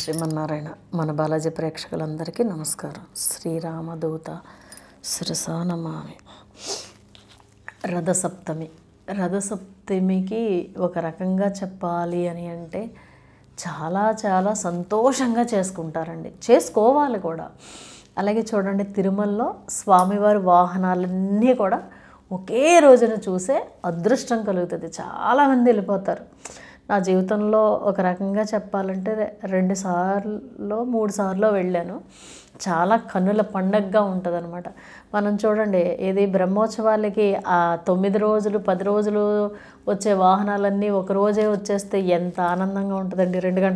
శ్రీమన్నారాయణ. మన బాలాజీ ప్రేక్షకులందరికీ నమస్కారం. శ్రీరామదూత శిరసా నమామి. రథసప్తమికి ఒక రకంగా చెప్పాలి అని అంటే చాలా చాలా సంతోషంగా చేసుకుంటారండి, చేసుకోవాలి కూడా. అలాగే చూడండి, తిరుమలలో స్వామివారి వాహనాలన్నీ కూడా ఒకే రోజున చూసే అదృష్టం కలుగుతుంది. చాలామంది వెళ్ళిపోతారు. నా జీవితంలో ఒక రకంగా చెప్పాలంటే 2 సార్లు 3 సార్లు వెళ్ళాను. చాలా కన్నుల పండగగా ఉంటుంది అనమాట. మనం చూడండి, ఇది బ్రహ్మోత్సవాలకి ఆ 9 రోజులు 10 రోజులు వచ్చే వాహనాలన్నీ ఒక రోజే వచ్చేస్తే ఎంత ఆనందంగా ఉంటుందండి. 2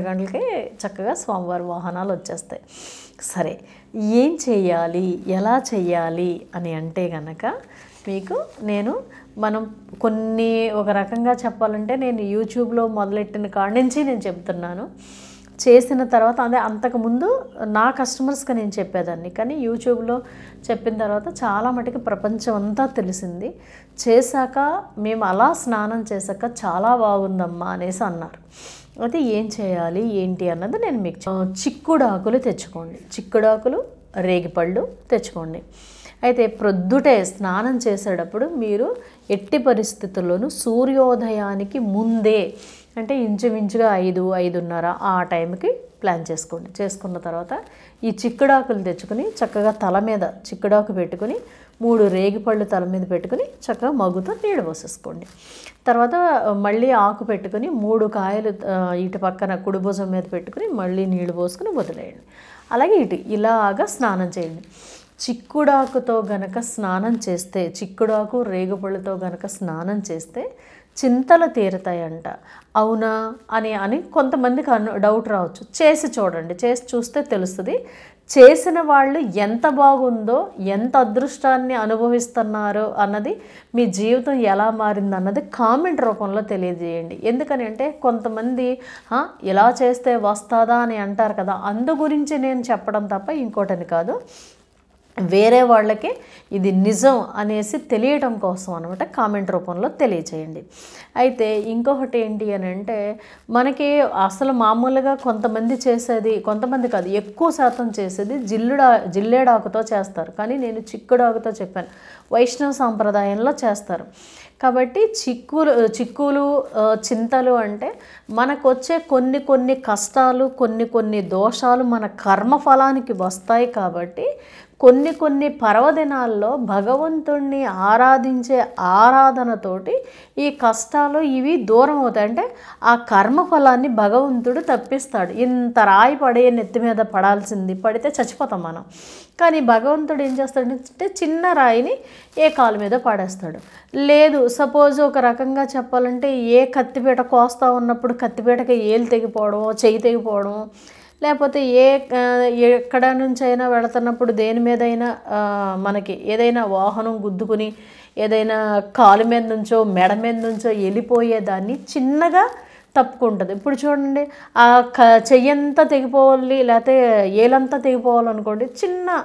గంటలకి చక్కగా స్వామివారి వాహనాలు వచ్చేస్తాయి. సరే, ఏం చెయ్యాలి, ఎలా చెయ్యాలి అని అంటే కనుక మీకు మనం కొన్ని ఒక రకంగా చెప్పాలంటే నేను యూట్యూబ్లో మొదలెట్టిన కాడి నుంచి నేను చెప్తున్నాను. చేసిన తర్వాత అంతకుముందు నా కస్టమర్స్కి నేను చెప్పేదాన్ని, కానీ యూట్యూబ్లో చెప్పిన తర్వాత చాలా మటుకు ప్రపంచం అంతా తెలిసింది. చేశాక మేము అలా స్నానం చేశాక చాలా బాగుందమ్మా అనేసి అన్నారు. అయితే ఏం చేయాలి ఏంటి అన్నది నేను మీకు చిక్కుడాకులు తెచ్చుకోండి. చిక్కుడాకులు, రేగిపళ్ళు తెచ్చుకోండి. అయితే ప్రొద్దుటే స్నానం చేసేటప్పుడు మీరు ఎట్టి పరిస్థితుల్లోనూ సూర్యోదయానికి ముందే, అంటే ఇంచుమించుగా 5-5:30 ఆ టైంకి ప్లాన్ చేసుకోండి. చేసుకున్న తర్వాత ఈ చిక్కుడాకులు తెచ్చుకొని చక్కగా తల మీద చిక్కుడాకు పెట్టుకుని 3 రేగిపళ్ళు తల మీద పెట్టుకుని చక్కగా మగ్గుతో నీళ్ళు పోసేసుకోండి. తర్వాత మళ్ళీ ఆకు పెట్టుకుని 3 కాయలు ఇటు పక్కన కుడి భుజం మీద పెట్టుకుని మళ్ళీ నీళ్ళు పోసుకుని వదిలేయండి. అలాగే ఇలాగా స్నానం చేయండి. చిక్కుడాకుతో గనక స్నానం చేస్తే, చిక్కుడాకు రేగుపళ్ళతో గనక స్నానం చేస్తే చింతలు తీరుతాయంట. అవునా అని కొంతమందికి డౌట్ రావచ్చు. చేసి చూడండి, చేసి చూస్తే తెలుస్తుంది. చేసిన వాళ్ళు ఎంత బాగుందో, ఎంత అదృష్టాన్ని అనుభవిస్తున్నారో అన్నది, మీ జీవితం ఎలా మారిందన్నది కామెంట్ రూపంలో తెలియజేయండి. ఎందుకని అంటే కొంతమంది ఇలా చేస్తే వస్తుందా అని అంటారు కదా, అందు గురించి నేను చెప్పడం తప్ప ఇంకోటని కాదు. వేరే వాళ్ళకి ఇది నిజం అనేసి తెలియటం కోసం అనమాట కామెంట్ రూపంలో తెలియచేయండి. అయితే ఇంకొకటి ఏంటి అని అంటే, మనకి అసలు మామూలుగా కొంతమంది చేసేది, కొంతమంది కాదు ఎక్కువ శాతం చేసేది జిల్లేడాకుతో చేస్తారు. కానీ నేను చిక్కుడాకుతో చెప్పాను, వైష్ణవ సాంప్రదాయంలో చేస్తారు. కాబట్టి చిక్కులు చింతలు అంటే మనకు వచ్చే కొన్ని కష్టాలు, కొన్ని దోషాలు మన కర్మఫలానికి వస్తాయి. కాబట్టి కొన్ని పర్వదినాల్లో భగవంతుణ్ణి ఆరాధించే ఆరాధనతోటి ఈ కష్టాలు ఇవి దూరం అవుతాయి. అంటే ఆ కర్మఫలాన్ని భగవంతుడు తప్పిస్తాడు. ఇంత రాయి పడే నెత్తి మీద పడాల్సింది పడితే చచ్చిపోతాం మనం. కానీ భగవంతుడు ఏం చేస్తాడంటే చిన్న రాయిని ఏ కాలు మీద పడేస్తాడు. లేదు, సపోజ్ ఒక రకంగా చెప్పాలంటే ఏ కత్తిపీట కోస్తా ఉన్నప్పుడు కత్తిపీటకి ఏలు తెగిపోవడమో, చెయ్యి తెగిపోవడమో, లేకపోతే ఎక్కడ నుంచి అయినా వెళుతున్నప్పుడు దేని మీదైనా మనకి ఏదైనా వాహనం గుద్దుకుని ఏదైనా కాలు మీద నుంచో మెడ మీద నుంచో వెళ్ళిపోయేదాన్ని చిన్నగా తప్పుకుంటుంది. ఇప్పుడు చూడండి, ఆ చెయ్యంతా తెగిపోవాలి లేకపోతే ఏలంతా తెగిపోవాలనుకోండి, చిన్న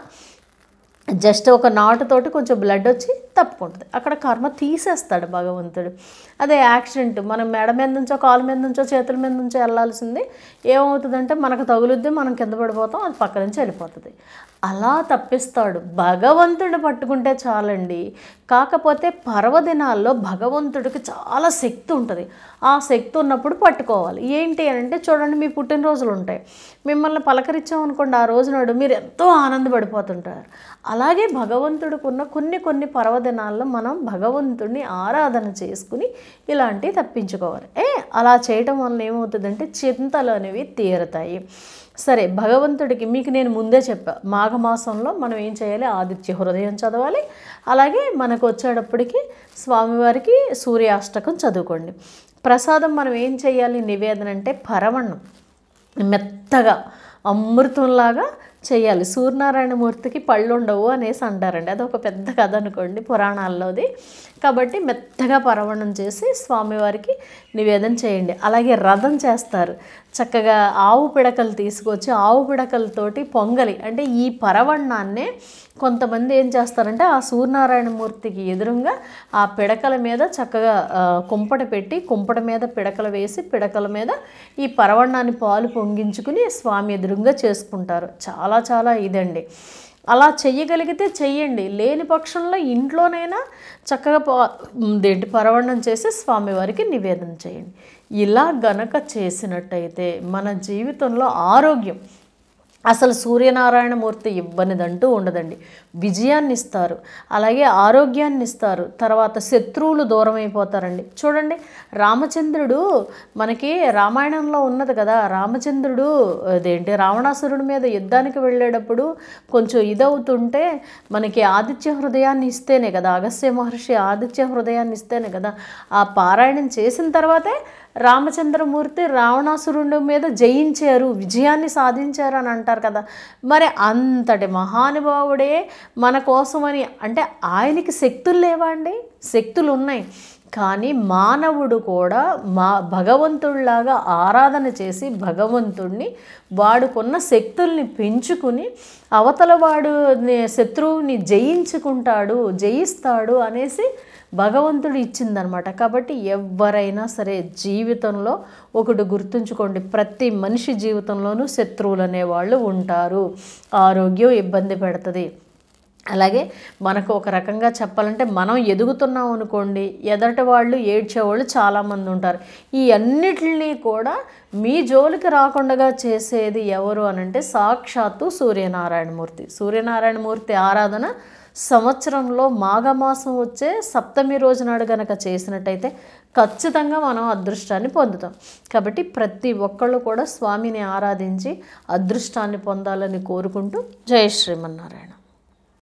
జస్ట్ ఒక నాటుతోటి కొంచెం బ్లడ్ వచ్చి తప్పుకుంటుంది. అక్కడ కర్మ తీసేస్తాడు భగవంతుడు. అదే యాక్సిడెంట్, మనం మెడ మీద నుంచో కాలు మీద నుంచో చేతుల మీద నుంచో వెళ్ళాల్సింది ఏమవుతుందంటే మనకు తగులుద్ది, మనం కింద పడిపోతాం, అది పక్క నుంచి వెళ్ళిపోతుంది. అలా తప్పిస్తాడు. భగవంతుడు పట్టుకుంటే చాలండి. కాకపోతే పర్వదినాల్లో భగవంతుడికి చాలా శక్తి ఉంటుంది. ఆ శక్తి ఉన్నప్పుడు పట్టుకోవాలి. ఏంటి అని అంటే చూడండి, మీ పుట్టినరోజులు ఉంటాయి, మిమ్మల్ని పలకరించామనుకోండి, ఆ రోజు నాడు మీరు ఎంతో ఆనందపడిపోతుంటారు. అలాగే భగవంతుడికి ఉన్న కొన్ని పర్వదినాల్లో మనం భగవంతుడిని ఆరాధన చేసుకుని ఇలాంటివి తప్పించుకోవాలి. అలా చేయటం వల్ల ఏమవుతుందంటే చింతలు అనేవి తీరుతాయి. సరే, భగవంతుడికి మీకు నేను ముందే చెప్పా, మాఘమాసంలో మనం ఏం చేయాలి, ఆదిత్య హృదయం చదవాలి. అలాగే మనకు వచ్చేటప్పటికి స్వామివారికి సూర్యాష్టకం చదువుకోండి. ప్రసాదం మనం ఏం చేయాలి, నివేదన అంటే పరమన్నం మెత్తగా అమృతంలాగా చెయ్యాలి. సూర్యనారాయణమూర్తికి పళ్ళు ఉండవు అనేసి అంటారండి. అదొక పెద్ద కథ అనుకోండి పురాణాల్లోది. కాబట్టి మెత్తగా పరవణం చేసి స్వామివారికి నివేదన చేయండి. అలాగే రథం చేస్తారు. చక్కగా ఆవు పిడకలు తీసుకొచ్చి ఆవు పిడకలతోటి పొంగలి అంటే ఈ పరవణాన్నే కొంతమంది ఏం చేస్తారంటే ఆ సూర్యనారాయణమూర్తికి ఎదురుగా ఆ పిడకల మీద చక్కగా కుంపట పెట్టి కుంపట మీద పిడకలు వేసి పిడకల మీద ఈ పరవణాన్ని పాలు పొంగించుకుని స్వామి ఎదురుగా చేసుకుంటారు. చాలా చాలా ఇదండి. అలా చెయ్యగలిగితే చెయ్యండి. లేని పక్షంలో ఇంట్లోనైనా చక్కగా పరవణం చేసి స్వామివారికి నివేదన చేయండి. ఇలా గనక చేసినట్టయితే మన జీవితంలో ఆరోగ్యం అసలు సూర్యనారాయణమూర్తి ఇవ్వనిదంటూ ఉండదండి. విజయాన్ని ఇస్తారు, అలాగే ఆరోగ్యాన్ని ఇస్తారు. తర్వాత శత్రువులు దూరం అయిపోతారండి. చూడండి, రామచంద్రుడు మనకి రామాయణంలో ఉన్నది కదా, రామచంద్రుడు రావణాసురుడి మీద యుద్ధానికి వెళ్ళేటప్పుడు కొంచెం ఇదవుతుంటే మనకి ఆదిత్య హృదయాన్ని ఇస్తేనే కదా, అగస్త్య మహర్షి ఆదిత్య హృదయాన్ని ఇస్తేనే కదా ఆ పారాయణం చేసిన తర్వాతే రామచంద్రమూర్తి రావణాసురుడి మీద జయించారు, విజయాన్ని సాధించారు అని అంటారు కదా. మరి అంతటి మహానుభావుడే మన కోసమని అంటే ఆయనకి శక్తులు లేవా అండి? శక్తులు ఉన్నాయి. కానీ మానవుడు కూడా భగవంతుడిలాగా ఆరాధన చేసి భగవంతుడిని వాడుకున్న శక్తుల్ని పెంచుకుని అవతల వాడు శత్రువుని జయిస్తాడు అనేసి భగవంతుడు ఇచ్చిందనమాట. కాబట్టి ఎవరైనా సరే జీవితంలో ఒకటి గుర్తుంచుకోండి, ప్రతి మనిషి జీవితంలోనూ శత్రువులు అనేవాళ్ళు ఉంటారు. ఆరోగ్యం ఇబ్బంది పెడుతుంది. అలాగే మనకు ఒక రకంగా చెప్పాలంటే మనం ఎదుగుతున్నాం అనుకోండి, ఎదటి వాళ్ళు ఏడ్చేవాళ్ళు చాలామంది ఉంటారు. ఈ అన్నిటిని కూడా మీ జోలికి రాకుండా చేసేది ఎవరు అనంటే సాక్షాత్తు సూర్యనారాయణమూర్తి. సూర్యనారాయణమూర్తి ఆరాధన సంవత్సరంలో మాఘమాసం వచ్చే సప్తమి రోజు నాడు కనుక చేసినట్టయితే ఖచ్చితంగా మనం అదృష్టాన్ని పొందుతాం. కాబట్టి ప్రతి ఒక్కళ్ళు కూడా స్వామిని ఆరాధించి అదృష్టాన్ని పొందాలని కోరుకుంటూ జై శ్రీమన్నారాయణ.